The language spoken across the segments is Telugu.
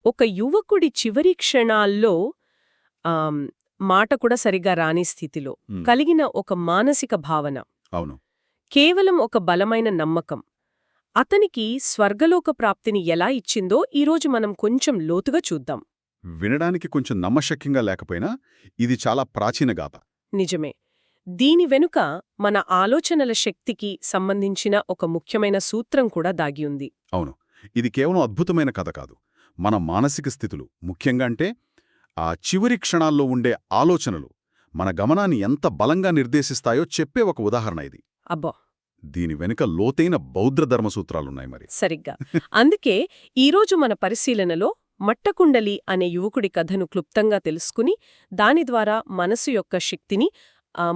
ఒక యువకుడి చివరి క్షణాల్లో ఆమ్, మాట కూడా సరిగా రాని స్థితిలో ఉమ్, కలిగిన ఒక మానసిక భావన అవును. కేవలం ఒక బలమైన నమ్మకం అతనికి స్వర్గలోక ప్రాప్తిని ఎలా ఇచ్చిందో ఈరోజు మనం కొంచెం లోతుగా చూద్దాం. వినడానికి కొంచెం నమ్మశక్యంగా లేకపోయినా ఇది చాలా ప్రాచీన గాథ. నిజమే. దీని వెనుక మన ఆలోచనల శక్తికి సంబంధించిన ఒక ముఖ్యమైన సూత్రం కూడా దాగి ఉంది. అవును. ఇది కేవలం అద్భుతమైన కథ కాదు. మన మానసిక స్థితులు, ముఖ్యంగా అంటే ఆ చివరి క్షణాల్లో ఉండే ఆలోచనలు మన గమనాన్ని ఎంత బలంగా నిర్దేశిస్తాయో చెప్పే ఒక ఉదాహరణ ఇది. అబ్బా, దీని వెనుక లోతైన బౌద్ధ ధర్మసూత్రాలున్నాయి మరి. సరిగ్గా. అందుకే ఈరోజు మన పరిశీలనలో మట్టకుండలి అనే యువకుడి కథను క్లుప్తంగా తెలుసుకుని దాని ద్వారా మనసు యొక్క శక్తిని,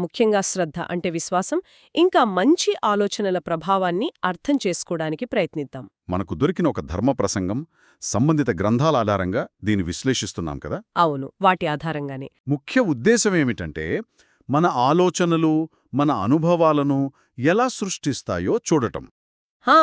ముఖ్యంగా శ్రద్ధ అంటే విశ్వాసం, ఇంకా మంచి ఆలోచనల ప్రభావాన్ని అర్థం చేసుకోవడానికి ప్రయత్నిద్దాం. మనకు దొరికిన ఒక ధర్మ ప్రసంగం, సంబంధిత గ్రంథాల ఆధారంగా దీన్ని విశ్లేషిస్తున్నాం కదా. అవును, వాటి ఆధారంగానే. ముఖ్య ఉద్దేశమేమిటంటే మన ఆలోచనలు, మన అనుభవాలను ఎలా సృష్టిస్తాయో చూడటం. హా,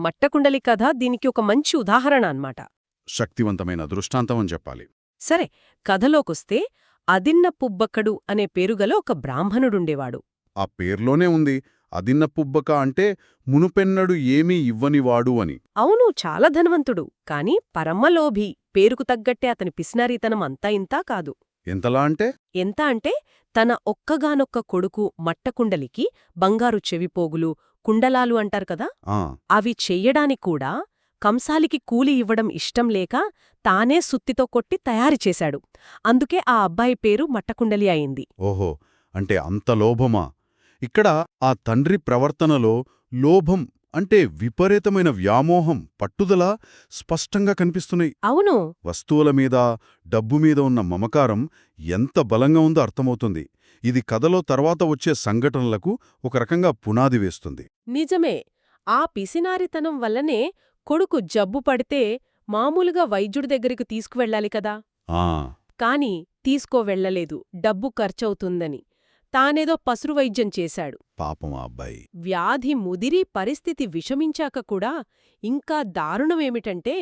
మట్టకుండలి కథ దీనికి ఒక మంచి ఉదాహరణ అన్నమాట. శక్తివంతమైన దృష్టాంతం అని చెప్పాలి. సరే, కథలోకొస్తే అదిన్న పుబ్బక్కడు అనే పేరుగల ఒక బ్రాహ్మణుడుండేవాడు. ఆ పేర్లోనే ఉంది, అదిన్న పుబ్బక అంటే మునుపెన్నడు ఏమీ ఇవ్వనివాడు అని. అవును, చాలా ధనవంతుడు, కాని పరమలోభి. పేరుకు తగ్గట్టే అతని పిసినారీతనం అంతా ఇంతా కాదు. ఎంతలా అంటే ఎంత అంటే తన ఒక్కగానొక్క కొడుకు మట్టకుండలికి బంగారు చెవిపోగులు, కుండలాలు అంటారు కదా, ఆ అవి చెయ్యడానిక్కూడా కంసాలికి కూలి ఇవ్వడం ఇష్టం లేక తానే సుత్తితో కొట్టి తయారుచేశాడు. అందుకే ఆ అబ్బాయి పేరు మట్టకుండలి అయింది. ఓహో, అంటే అంత లోభమా? ఇక్కడ ఆ తండ్రి ప్రవర్తనలో లోభం అంటే విపరీతమైన వ్యామోహం, పట్టుదల స్పష్టంగా కనిపిస్తున్నాయి. అవును, వస్తువుల మీద, డబ్బు మీద ఉన్న మమకారం ఎంత బలంగా ఉందో అర్థమవుతుంది. ఇది కథలో తర్వాత వచ్చే సంఘటనలకు ఒక రకంగా పునాది వేస్తుంది. నిజమే. ఆ పిసినారితనం వల్లనే కొడుకు జబ్బు పడితే మామూలుగా వైద్యుడి దగ్గరికి తీసుకువెళ్ళాలి కదా, ఆ కాని తీసుకోవెళ్లలేదు, డబ్బు ఖర్చవుతుందని. తానేదో పసురువైద్యం చేశాడు. పాపం ఆ అబ్బాయి. వ్యాధి ముదిరి పరిస్థితి విషమించాక కూడా ఇంకా దారుణమేమిటంటే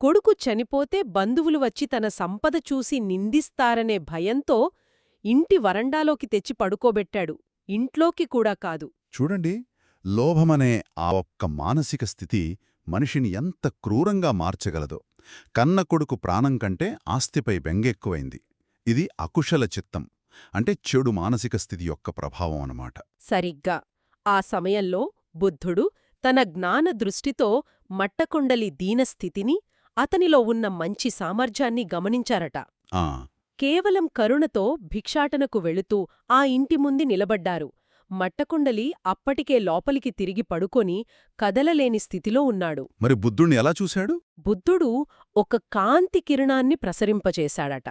కొడుకు చనిపోతే బంధువులు వచ్చి తన సంపద చూసి నిందిస్తారనే భయంతో ఇంటి వరండాలోకి తెచ్చి పడుకోబెట్టాడు, ఇంట్లోకి కూడా కాదు. చూడండి, లోభమనే ఆ ఒక్క మానసిక స్థితి మనిషిని ఎంత క్రూరంగా మార్చగలదో. కన్న కొడుకు ప్రాణం కంటే ఆస్తిపై బెంగెక్కువైంది. ఇది అకుశల చిత్తం, అంటే చెడు మానసిక స్థితి యొక్క ప్రభావం అన్నమాట. సరిగ్గా ఆ సమయంలో బుద్ధుడు తన జ్ఞాన దృష్టితో మట్టకొండలి దీనస్థితిని, అతనిలో ఉన్న మంచి సామర్థ్యాన్ని గమనించారట. ఆ కేవలం కరుణతో భిక్షాటనకు వెళుతూ ఆ ఇంటి ముందు నిలబడ్డారు. మట్టకుండలి అప్పటికే లోపలికి తిరిగి పడుకొని కదలలేని స్థితిలో ఉన్నాడు. మరి బుద్ధుణ్ణి ఎలా చూశాడు? బుద్ధుడు ఒక కాంతి కిరణాన్ని ప్రసరింపచేశాడట.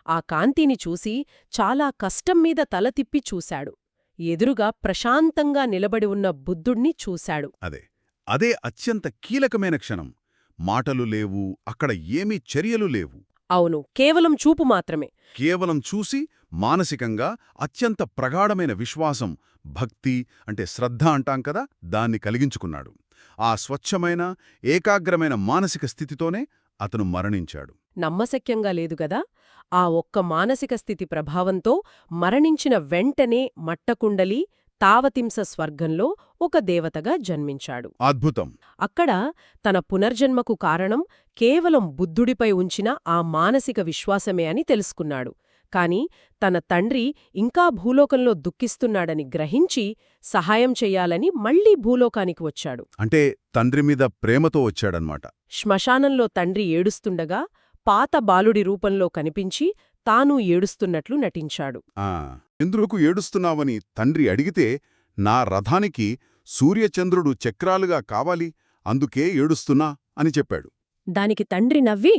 ఆ కాంతిని చూసి చాలా కష్టంమీద తల తిప్పి చూశాడు. ఎదురుగా ప్రశాంతంగా నిలబడి ఉన్న బుద్ధుణ్ణి చూశాడు. అదే అత్యంత కీలకమైన క్షణం. మాటలు లేవు, అక్కడ ఏమీ చర్యలు లేవు. అవును, కేవలం చూపు మాత్రమే. కేవలం చూసి మానసికంగా అత్యంత ప్రగాఢమైన విశ్వాసం, భక్తి అంటే శ్రద్ధ అంటాం కదా, దాన్ని కలిగించుకున్నాడు. ఆ స్వచ్ఛమైన, ఏకాగ్రమైన మానసిక స్థితితోనే అతను మరణించాడు. నమ్మశక్యంగా లేదుగదా. ఆ ఒక్క మానసిక స్థితి ప్రభావంతో మరణించిన వెంటనే మట్టకుండలి తావతింస స్వర్గంలో ఒక దేవతగా జన్మించాడు. అద్భుతం. అక్కడ తన పునర్జన్మకు కారణం కేవలం బుద్ధుడిపై ఉంచిన ఆ మానసిక విశ్వాసమే అని తెలుసుకున్నాడు. కాని తన తండ్రి ఇంకా భూలోకంలో దుఃఖిస్తున్నాడని గ్రహించి సహాయం చెయ్యాలని మళ్లీ భూలోకానికి వచ్చాడు. అంటే తండ్రి మీద ప్రేమతో వచ్చాడన్మాట. శ్మశానంలో తండ్రి ఏడుస్తుండగా పాత బాలుడి రూపంలో కనిపించి తానూ ఏడుస్తున్నట్లు నటించాడు. ఎందుకు ఏడుస్తున్నావని తండ్రి అడిగితే, నా రథానికి సూర్యచంద్రుడు చక్రాలుగా కావాలి, అందుకే ఏడుస్తున్నా అని చెప్పాడు. దానికి తండ్రి నవ్వి,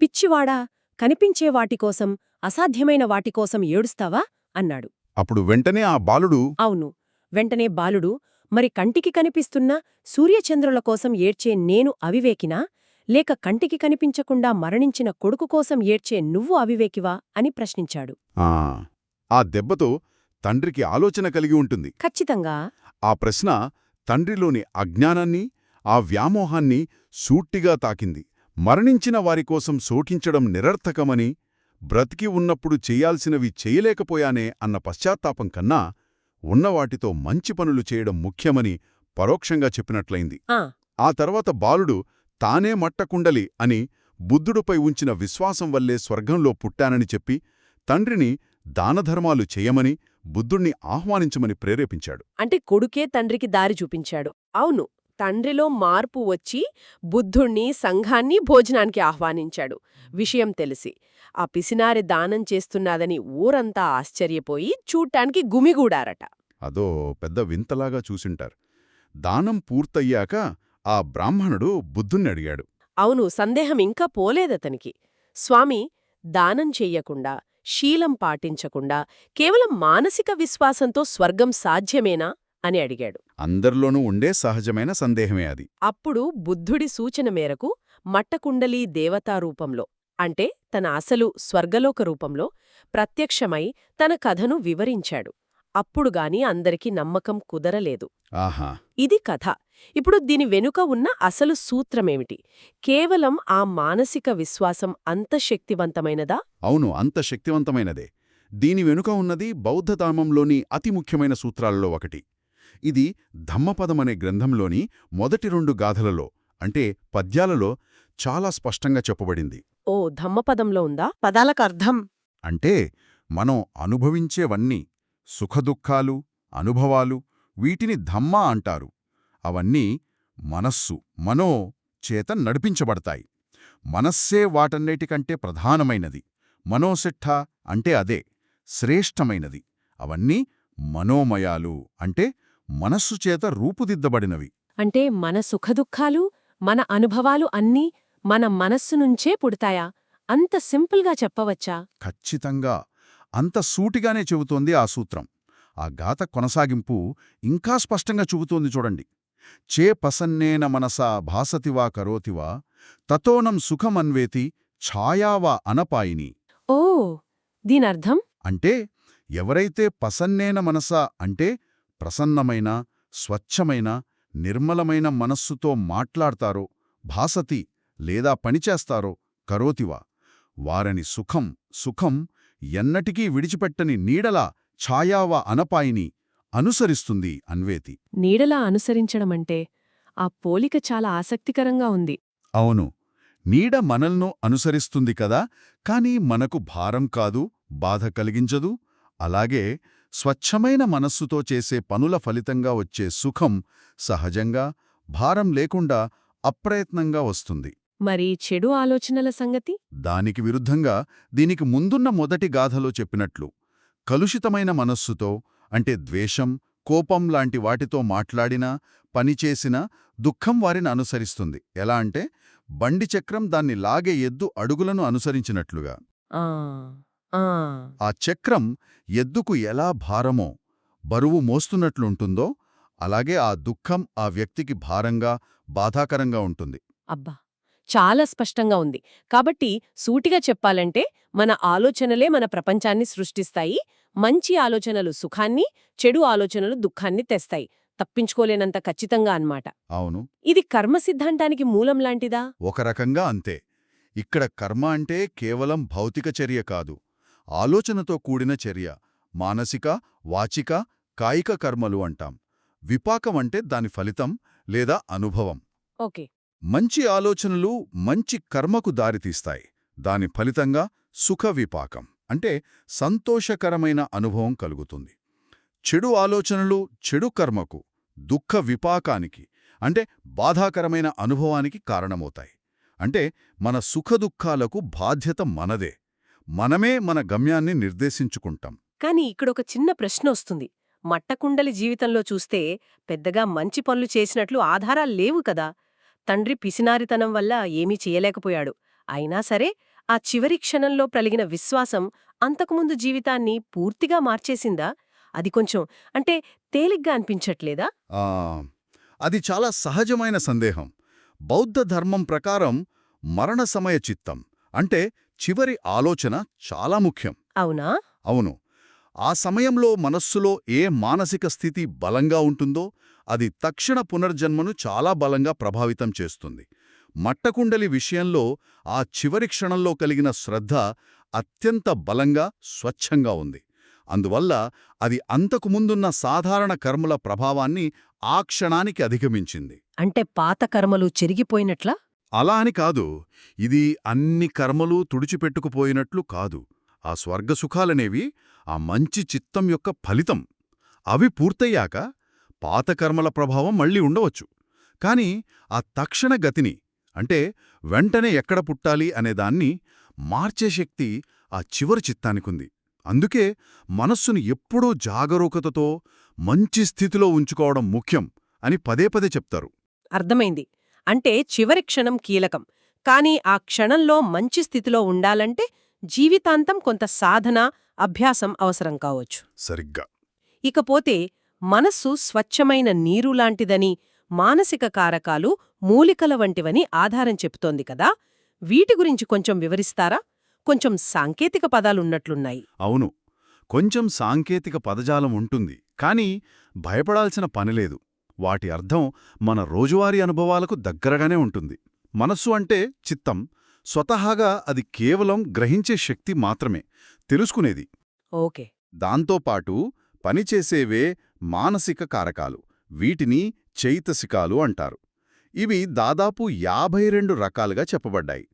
పిచ్చివాడా, కనిపించే వాటికోసం, అసాధ్యమైన వాటికోసం ఏడుస్తావా అన్నాడు. అప్పుడు వెంటనే ఆ బాలుడు, అవును, వెంటనే బాలుడు, మరి కంటికి కనిపిస్తున్న సూర్యచంద్రుల కోసం ఏడ్చే నేను అవివేకినా, లేక కంటికి కనిపించకుండా మరణించిన కొడుకు కోసం ఏడ్చే నువ్వు అవివేకివా అని ప్రశ్నించాడు. ఆ దెబ్బతో తండ్రికి ఆలోచన కలిగి ఉంటుంది. ఖచ్చితంగా. ఆ ప్రశ్న తండ్రిలోని అజ్ఞానాన్ని, ఆ వ్యామోహాన్ని సూటిగా తాకింది. మరణించిన వారికోసం శోకించడం నిరర్థకమని, బ్రతికి ఉన్నప్పుడు చెయ్యాల్సినవి చెయ్యలేకపోయానే అన్న పశ్చాత్తాపం కన్నా ఉన్నవాటితో మంచి పనులు చేయడం ముఖ్యమని పరోక్షంగా చెప్పినట్లయింది. ఆ తర్వాత బాలుడు తానే మట్టకుండలి అని బుద్ధుడిపై ఉంచిన విశ్వాసం వల్లే స్వర్గంలో పుట్టానని చెప్పి తండ్రిని దానధర్మాలు చేయమని బుద్ధుణ్ణి ఆహ్వానించమని ప్రేరేపించాడు. అంటే కొడుకే తండ్రికి దారి చూపించాడు. అవును, తండ్రిలో మార్పు వచ్చి బుద్ధుణ్ణి సంఘాన్ని భోజనానికి ఆహ్వానించాడు. విషయం తెలిసి ఆ పిసినారి దానం చేస్తున్నాదని ఊరంతా ఆశ్చర్యపోయి చూడ్డానికి గుమిగూడారట. అదో పెద్ద వింతలాగా చూసింటారు. దానం పూర్తయ్యాక ఆ బ్రాహ్మణుడు బుద్ధుణ్ణి అడిగాడు. అవును, సందేహం ఇంకా పోలేదతనికి. స్వామి, దానం చెయ్యకుండా, శీలం పాటించకుండా కేవలం మానసిక విశ్వాసంతో స్వర్గం సాధ్యమేనా అని అడిగాడు. అందరిలోనూ ఉండే సహజమైన సందేహమే అది. అప్పుడు బుద్ధుడి సూచన మేరకు మట్టకుండలీ దేవతారూపంలో, అంటే తన అసలు స్వర్గలోక రూపంలో ప్రత్యక్షమై తన కథను వివరించాడు. అప్పుడుగాని అందరికీ నమ్మకం కుదరలేదు. ఆహా, ఇది కథ. ఇప్పుడు దీని వెనుక ఉన్న అసలు సూత్రమేమిటి? కేవలం ఆ మానసిక విశ్వాసం అంత శక్తివంతమైనదా? అవును, అంత శక్తివంతమైనదే. దీని వెనుక ఉన్నది బౌద్ధధర్మంలోని అతి ముఖ్యమైన సూత్రాలలో ఒకటి. ఇది ధమ్మపదమనే గ్రంథంలోని మొదటి 2 గాథలలో, అంటే పద్యాలలో చాలా స్పష్టంగా చెప్పబడింది. ఓ, ధమ్మపదంలో ఉందా? పదాలకర్థం. అంటే మనం అనుభవించేవన్నీ, సుఖదుఖాలు, అనుభవాలు, వీటిని ధమ్మ అంటారు. అవన్నీ మనస్సు, మనో చేత నడిపించబడతాయి. మనస్సే వాటన్నిటికంటే ప్రధానమైనది. మనోసిట్ఠ అంటే అదే శ్రేష్టమైనది. అవన్నీ మనోమయాలు, అంటే మనస్సు చేత రూపుదిద్దబడినవి. అంటే మన సుఖదుఖాలు, మన అనుభవాలు అన్నీ మన మనస్సు నుంచే పుడతాయా? అంత సింపుల్గా చెప్పవచ్చా? ఖచ్చితంగా అంత సూటిగానే చెబుతోంది ఆ సూత్రం. ఆ గాథ కొనసాగింపు ఇంకా స్పష్టంగా చెబుతోంది చూడండి. చే పసన్నేన మనసా భాసతివా కరోతివా తతోనం సుఖమన్వేతి ఛాయావా అనపాయిని. ఓ, దీనర్థం? అంటే ఎవరైతే పసన్నేన మనసా అంటే ప్రసన్నమైన, స్వచ్ఛమైన, నిర్మలమైన మనస్సుతో మాట్లాడతారో, భాసతి లేదా పనిచేస్తారో, కరోతివా వారని సుఖం ఎన్నటికీ విడిచిపెట్టని నీడలా ఛాయావా అనపాయిని అనుసరిస్తుంది అన్వేతి. నీడలా అనుసరించడమంటే ఆ పోలిక చాలా ఆసక్తికరంగా ఉంది. అవును, నీడ మనల్ను అనుసరిస్తుంది కదా, కాని మనకు భారం కాదు, బాధ కలిగించదు. అలాగే స్వచ్ఛమైన మనస్సుతో చేసే పనుల ఫలితంగా వచ్చే సుఖం సహజంగా, భారం లేకుండా, అప్రయత్నంగా వస్తుంది. మరి చెడు ఆలోచనల సంగతి? దానికి విరుద్ధంగా దీనికి ముందున్న మొదటి గాథలో చెప్పినట్లు కలుషితమైన మనస్సుతో, అంటే ద్వేషం, కోపం లాంటి వాటితో మాట్లాడినా, పనిచేసినా దుఃఖం వారిని అనుసరిస్తుంది. ఎలా అంటే బండి చక్రం దాన్ని లాగే ఎద్దు అడుగులను అనుసరించినట్లుగా. ఆ చక్రం ఎద్దుకు ఎలా భారమో, బరువు మోస్తున్నట్లుంటుందో, అలాగే ఆ దుఃఖం ఆ వ్యక్తికి భారంగా, బాధాకరంగా ఉంటుంది. అబ్బా, చాలా స్పష్టంగా ఉంది. కాబట్టి సూటిగా చెప్పాలంటే మన ఆలోచనలే మన ప్రపంచాన్ని సృష్టిస్తాయి. మంచి ఆలోచనలు సుఖాన్ని, చెడు ఆలోచనలు దుఃఖాన్ని తెస్తాయి. తప్పించుకోలేనంత ఖచ్చితంగా అన్నమాట. అవును, ఇది కర్మ సిద్ధాంతానికి మూలం లాంటిదా? ఒక రకంగా అంతే. ఇక్కడ కర్మ అంటే కేవలం భౌతిక చర్య కాదు, ఆలోచనతో కూడిన చర్య. మానసిక, వాచిక, కాయిక కర్మలు అంటాం. విపాకం అంటే దాని ఫలితం లేదా అనుభవం. ఓకే. మంచి ఆలోచనలు మంచి కర్మకు దారితీస్తాయి. దాని ఫలితంగా సుఖ విపాకం అంటే సంతోషకరమైన అనుభవం కలుగుతుంది. చెడు ఆలోచనలు చెడు కర్మకు, దుఃఖ విపాకానికి అంటే బాధాకరమైన అనుభవానికి కారణమవుతాయి. అంటే మన సుఖదుఖాలకు బాధ్యత మనదే. మనమే మన గమ్యాన్ని నిర్దేశించుకుంటాం. కాని ఇక్కడొక చిన్న ప్రశ్న వస్తుంది. మట్టకుండలి జీవితంలో చూస్తే పెద్దగా మంచి పనులు చేసినట్లు ఆధారాల్లేవు కదా. తండ్రి పిసినారితనం వల్ల ఏమీ చేయలేకపోయాడు. అయినా సరే ఆ చివరి క్షణంలో ప్రలిగిన విశ్వాసం అంతకుముందు జీవితాన్ని పూర్తిగా మార్చేసిందా? అది కొంచెం అంటే తేలిగ్గా అనిపించట్లేదా? అది చాలా సహజమైన సందేహం. బౌద్ధ ధర్మం ప్రకారం మరణ సమయ చిత్తం అంటే చివరి ఆలోచన చాలా ముఖ్యం. అవునా? అవును. ఆ సమయంలో మనస్సులో ఏ మానసిక స్థితి బలంగా ఉంటుందో అది తక్షణ పునర్జన్మను చాలా బలంగా ప్రభావితం చేస్తుంది. మట్టకుండలి విషయంలో ఆ చివరి క్షణంలో కలిగిన శ్రద్ధ అత్యంత బలంగా స్వచ్ఛంగా ఉంది. అందువల్ల అది అంతకుముందున్న సాధారణ కర్మల ప్రభావాన్ని ఆ క్షణానికి అధిగమించింది. అంటే పాత కర్మలు చెరిగిపోయినట్లా? అలా అని కాదు, ఇది అన్ని కర్మలు తుడిచిపెట్టుకుపోయినట్లు కాదు. ఆ స్వర్గసుఖాలనేవి ఆ మంచి చిత్తం యొక్క ఫలితం. అవి పూర్తయ్యాక పాత కర్మల ప్రభావం మళ్ళీ ఉండవచ్చు. కాని ఆ తక్షణ గతిని, అంటే వెంటనే ఎక్కడ పుట్టాలి అనేదాన్ని మార్చే శక్తి ఆ చివరి చిత్తానికుంది. అందుకే మనస్సును ఎప్పుడూ జాగరూకతతో మంచి స్థితిలో ఉంచుకోవడం ముఖ్యం అని పదే పదే చెప్తారు. అర్థమైంది. అంటే చివరి క్షణం కీలకం. కానీ ఆ క్షణంలో మంచి స్థితిలో ఉండాలంటే జీవితాంతం కొంత సాధన, అభ్యాసం అవసరం కావచ్చు. సరిగ్గా. ఇకపోతే మనస్సు స్వచ్ఛమైన నీరులాంటిదని, మానసిక కారకాలు మూలికల వంటివని ఆధారం చెప్తోంది కదా, వీటి గురించి కొంచెం వివరిస్తారా? కొంచెం సాంకేతిక పదాలున్నట్లున్నాయి. అవును, కొంచెం సాంకేతిక పదజాలం ఉంటుంది. కానీ భయపడాల్సిన పనిలేదు. వాటి అర్థం మన రోజువారీ అనుభవాలకు దగ్గరగానే ఉంటుంది. మనస్సు అంటే చిత్తం. స్వతహాగా అది కేవలం గ్రహించే శక్తి మాత్రమే, తెలుసుకునేది. ఓకే. దాంతోపాటు పనిచేసేవే మానసిక కారకాలు. వీటిని చైతసికాలు అంటారు. ఇవి దాదాపు 52 రకాలుగా చెప్పబడ్డాయి.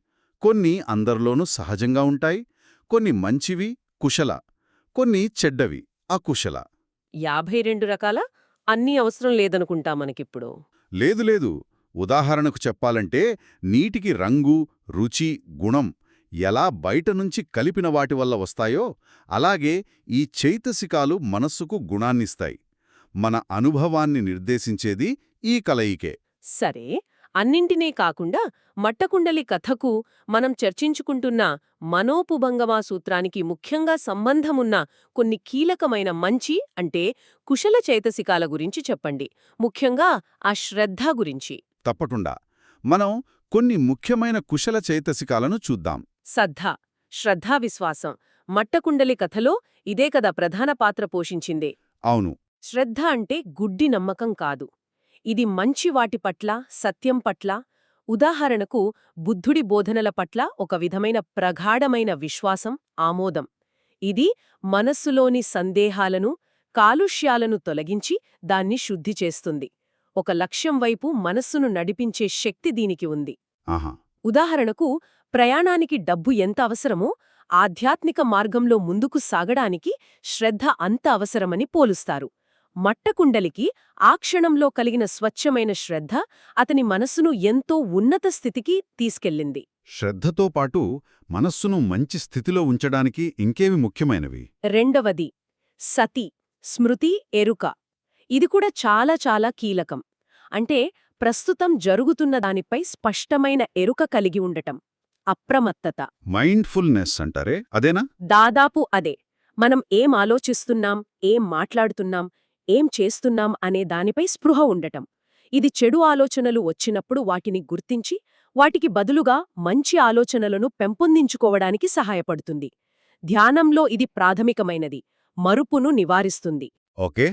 కొన్ని అందరిలోనూ సహజంగా ఉంటాయి, కొన్ని మంచివి కుశల, కొన్ని చెడ్డవి అకుశల. 52 రకాల? అన్నీ అవసరం లేదనుకుంటా మనకిప్పుడు. లేదు. ఉదాహరణకు చెప్పాలంటే నీటికి రంగు, రుచి, గుణం ఎలా బయటనుంచి కలిపిన వాటి వల్ల వస్తాయో అలాగే ఈ చైతసికాలు మనస్సుకు గుణాన్నిస్తాయి. మన అనుభవాన్ని నిర్దేశించేది ఈ కలయికే. సరే, అన్నింటినీ కాకుండా మట్టకుండలి కథకు మనం చర్చించుకుంటున్న మనోపుభంగమా సూత్రానికి ముఖ్యంగా సంబంధమున్న కొన్ని కీలకమైన మంచి అంటే కుశల చైతసికాల గురించి చెప్పండి. ముఖ్యంగా ఆ శ్రద్ధ గురించి. తప్పకుండా. మనం కొన్ని ముఖ్యమైన కుశల చైతసికాలను చూద్దాం. శ్రద్ధా విశ్వాసం. మట్టకుండలి కథలో ఇదే కదా ప్రధాన పాత్ర పోషించిందే. అవును. శ్రద్ధ అంటే గుడ్డి నమ్మకం కాదు. ఇది మంచి వాటి పట్ల, సత్యం పట్ల, ఉదాహరణకు బుద్ధుడి బోధనల పట్ల ఒక విధమైన ప్రగాఢమైన విశ్వాసం, ఆమోదం. ఇది మనస్సులోని సందేహాలను, కాలుష్యాలను తొలగించి దాన్ని శుద్ధి చేస్తుంది. ఒక లక్ష్యం వైపు మనస్సును నడిపించే శక్తి దీనికి ఉంది. ఆహా. ఉదాహరణకు ప్రయాణానికి డబ్బు ఎంత అవసరమో ఆధ్యాత్మిక మార్గంలో ముందుకు సాగడానికి శ్రద్ధ అంత అవసరమని పోలుస్తారు. మట్టకుండలికి ఆ క్షణంలో కలిగిన స్వచ్ఛమైన శ్రద్ధ అతని మనస్సును ఎంతో ఉన్నత స్థితికి తీసుకెళ్ళింది. శ్రద్ధతో పాటు మనస్సును మంచి స్థితిలో ఉంచడానికి ఇంకేవి ముఖ్యమైనవి? రెండవది సతి, స్మృతి, ఎరుక. ఇది కూడా చాలా కీలకం. అంటే ప్రస్తుతం జరుగుతున్న దానిపై స్పష్టమైన ఎరుక కలిగి ఉండటం. అప్రమత్తత. మైండ్ఫుల్నెస్ అంటారే, అదేనా? దాదాపు అదే. మనం ఏం ఆలోచిస్తున్నాం, ఏం మాట్లాడుతున్నాం, ఏం చేస్తున్నాం అనే దానిపై స్పృహ ఉండటం. ఇది చెడు ఆలోచనలు వచ్చినప్పుడు వాటిని గుర్తించి, వాటికి బదులుగా మంచి ఆలోచనలను పెంపొందించుకోవడానికి సహాయపడుతుంది. ధ్యానంలో ఇది ప్రాథమికమైనది. మరుపును నివారిస్తుంది. ఓకే.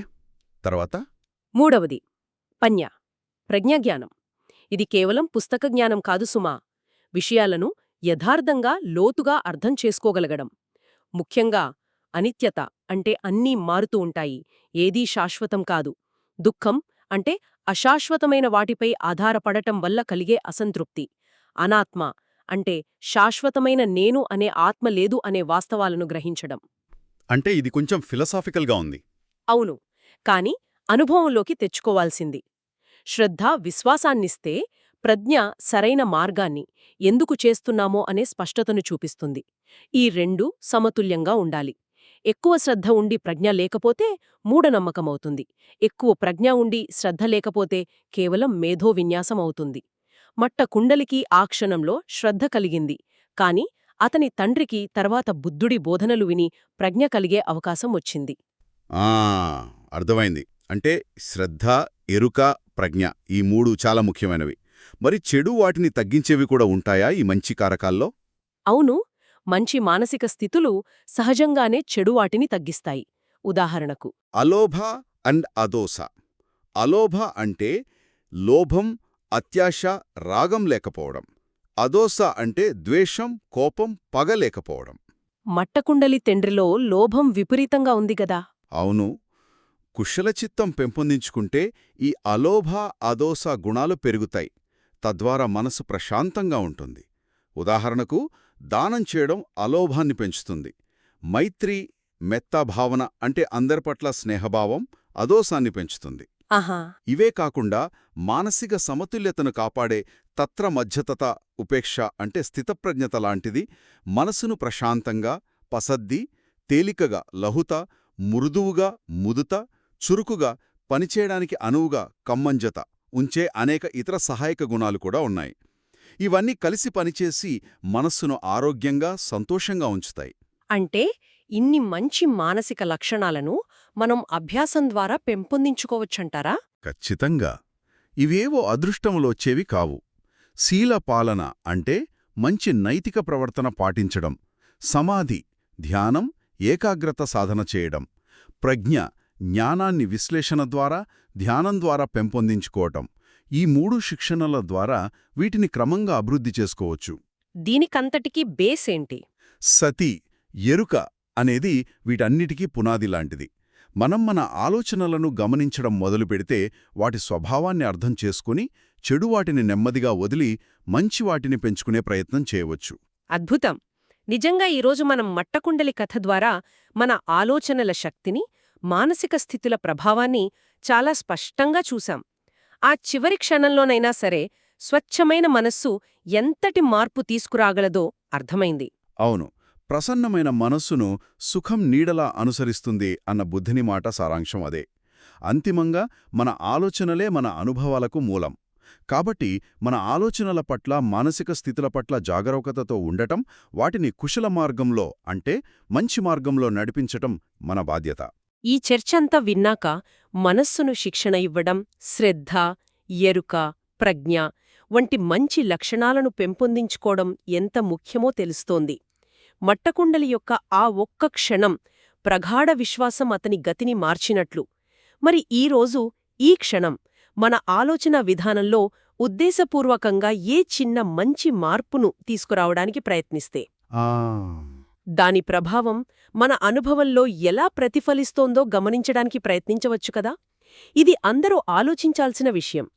తర్వాత? మూడవది ప్రజ్ఞాజ్ఞానం. ఇది కేవలం పుస్తక జ్ఞానం కాదు సుమా. విషయాలను యథార్థంగా లోతుగా అర్థం చేసుకోగలగడం. ముఖ్యంగా అనిత్యత అంటే అన్నీ మారుతూ ఉంటాయి, ఏదీ శాశ్వతం కాదు. దుఃఖం అంటే అశాశ్వతమైన వాటిపై ఆధారపడటం వల్ల కలిగే అసంతృప్తి. అనాత్మ అంటే శాశ్వతమైన నేను అనే ఆత్మ లేదు అనే వాస్తవాలను గ్రహించడం. అంటే ఇది కొంచెం ఫిలసాఫికల్గా ఉంది. అవును, కాని అనుభవంలోకి తెచ్చుకోవాల్సింది. శ్రద్ధ విశ్వాసాన్నిస్తే, ప్రజ్ఞ సరైన మార్గాన్ని, ఎందుకు చేస్తున్నామో అనే స్పష్టతను చూపిస్తుంది. ఈ రెండూ సమతుల్యంగా ఉండాలి. ఎక్కువ శ్రద్ధ ఉండి ప్రజ్ఞ లేకపోతే మూఢనమ్మకమవుతుంది. ఎక్కువ ప్రజ్ఞ ఉండి శ్రద్ధ లేకపోతే కేవలం మేధో విన్యాసమవుతుంది. మట్టకుండలికి ఆ క్షణంలో శ్రద్ధ కలిగింది, కాని అతని తండ్రికి తర్వాత బుద్ధుడి బోధనలు విని ప్రజ్ఞ కలిగే అవకాశం వచ్చింది. అర్థమైంది. అంటే శ్రద్ధ, ఎరుక, ప్రజ్ఞ ఈ మూడు చాలా ముఖ్యమైనవి. మరి చెడు వాటిని తగ్గించేవి కూడా ఉంటాయా ఈ మంచి కారకాల్లో? అవును, మంచి మానసిక స్థితులు సహజంగానే చెడు వాటిని తగ్గిస్తాయి. ఉదాహరణకు అలోభ అండ్ అదోస. అలోభ అంటే లోభం, అత్యాశ, రాగం లేకపోవడం. అదోస అంటే ద్వేషం, కోపం, పగ లేకపోవడం. మట్టకుండలి తండ్రిలో లోభం విపరీతంగా ఉంది గదా. అవును, కుశలచిత్తం పెంపొందించుకుంటే ఈ అలోభ, అదోస గుణాలు పెరుగుతాయి. తద్వారా మనసు ప్రశాంతంగా ఉంటుంది. ఉదాహరణకు, దానం చేయడం అలోభాన్ని పెంచుతుంది. మైత్రి, మెత్తాభావన అంటే అందరిపట్ల స్నేహభావం అదోసాన్ని పెంచుతుంది. ఆహా. ఇవే కాకుండా మానసిక సమతుల్యతను కాపాడే తత్రమధ్యతత, ఉపేక్ష అంటే స్థితప్రజ్ఞత లాంటిది మనసును ప్రశాంతంగా, పసద్ది, తేలికగా, లహుత, మృదువుగా, ముదుత, చురుకుగా, పనిచేయడానికి అనువుగా, కమ్మంజత ఉంచే అనేక ఇతర సహాయక గుణాలు కూడా ఉన్నాయి. ఇవన్నీ కలిసి పనిచేసి మనస్సును ఆరోగ్యంగా, సంతోషంగా ఉంచుతాయి. అంటే ఇన్ని మంచి మానసిక లక్షణాలను మనం అభ్యాసం ద్వారా పెంపొందించుకోవచ్చంటారా? ఖచ్చితంగా. ఇవేవో అదృష్టములోచ్చేవి కావు. శీలపాలన అంటే మంచి నైతిక ప్రవర్తన పాటించడం, సమాధి, ధ్యానం, ఏకాగ్రత సాధన చేయడం, ప్రజ్ఞ, జ్ఞానాన్ని విశ్లేషణ ద్వారా, ధ్యానం ద్వారా పెంపొందించుకోవటం, ఈ 3 శిక్షణల ద్వారా వీటిని క్రమంగా అభివృద్ధి చేసుకోవచ్చు. దీనికంతటికీ బేసేంటి? సతి, ఎరుక అనేది వీటన్నిటికీ పునాదిలాంటిది. మనం మన ఆలోచనలను గమనించడం మొదలుపెడితే వాటి స్వభావాన్ని అర్థం చేసుకుని చెడు వాటిని నెమ్మదిగా వదిలి మంచి వాటిని పెంచుకునే ప్రయత్నం చేయవచ్చు. అద్భుతం. నిజంగా ఈరోజు మనం మట్టకుండలి కథ ద్వారా మన ఆలోచనల శక్తిని, మానసిక స్థితుల ప్రభావాన్ని చాలా స్పష్టంగా చూశాం. ఆ చివరి క్షణంలోనైనా సరే స్వచ్ఛమైన మనస్సు ఎంతటి మార్పు తీసుకురాగలదో అర్థమైంది. అవును, ప్రసన్నమైన మనస్సును సుఖం నీడలా అనుసరిస్తుంది అన్న బుద్ధుని మాట సారాంశం అదే. అంతిమంగా మన ఆలోచనలే మన అనుభవాలకు మూలం. కాబట్టి మన ఆలోచనల పట్ల, మానసిక స్థితుల పట్ల జాగరూకతతో ఉండటం, వాటిని కుశల మార్గంలో అంటే మంచి మార్గంలో నడిపించటం మన బాధ్యత. ఈ చర్చంతా విన్నాక మనస్సును శిక్షణ ఇవ్వడం, శ్రద్ధ, ఎరుక, ప్రజ్ఞ వంటి మంచి లక్షణాలను పెంపొందించుకోవడం ఎంత ముఖ్యమో తెలుస్తోంది. మట్టకుండలి యొక్క ఆ ఒక్క క్షణం ప్రగాఢ విశ్వాసం అతని గతిని మార్చినట్లు. మరి ఈరోజు ఈ క్షణం మన ఆలోచన విధానంలో ఉద్దేశపూర్వకంగా ఏ చిన్న మంచి మార్పును తీసుకురావడానికి ప్రయత్నిస్తే దాని ప్రభావం మన అనుభవంలో ఎలా ప్రతిఫలిస్తోందో గమనించడానికి ప్రయత్నించవచ్చు కదా. ఇది అందరూ ఆలోచించాల్సిన విషయం.